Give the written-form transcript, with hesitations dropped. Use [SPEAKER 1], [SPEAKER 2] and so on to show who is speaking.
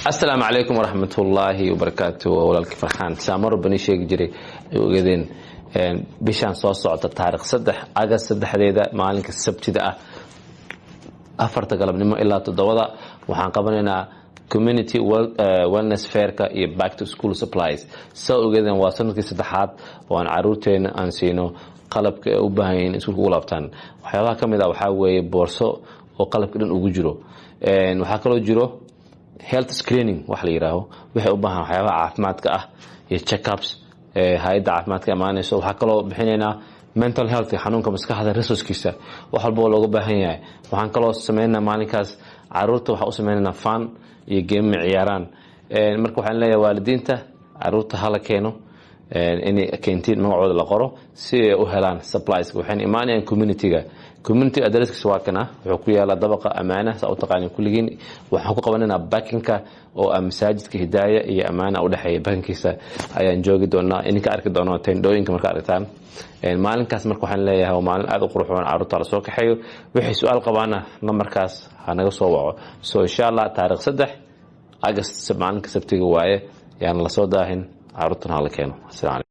[SPEAKER 1] السلام عليكم ورحمة الله وبركاته. ولالك فرحان سامر بني شيخ جري وجدين بيشان صوص صعد التاريخ صدح أجس صدح هذا مالك السبت ده أفرت قلب نما إلا تدوضا وحن قبلنا community wellness fair كا back to school supplies سو جدين واصلنا كي صدحات وان عروتين أنسينو قلب وبهين اسمه قلبتان وحياة كم إذا وحاوي بورصة وقلب كده وجرو وحكلو جرو health screening wax la yiraahdo waxay u baahan waxyaabaha caafimaadka ah iyo check-ups hay'adda caafimaadka amaanayso waxa kale oo bixinaynaa mental health xanuunka maskaxda resourcekiisa wax walba oo looga baahan yahay waxaan kale oo sameeynaa maalinkaas caruurta waxa u sameeynaa fun iyo game ciyaaraan marka waxaan leeyahay waalidiinta caruurta hala keeno inay keentiin magacooda la qoro si ay u helaan supplies waxaan imaanayaan community address waa kana wuxuu ku yaala dabaqa amaana sa u taqaan kulligiin waxaan ku qabanayna backinka oo masaajidka hidaaya iyo amaana u dhaxeeya backinkiisa ayaan joogi doonaa inka arki doonaa teendooyinka marka aragtaan maalinkaas marka waxaan leeyahay waa maalin aad u qurxoon caruurta la soo kaxeeyo wixii su'aal qabaana numberkaas ha naga soo waco so insha Allah taariikh 3 August maalinka sabtiga waaye yaan la soo daahin caruurtana la keeno. Assalaamu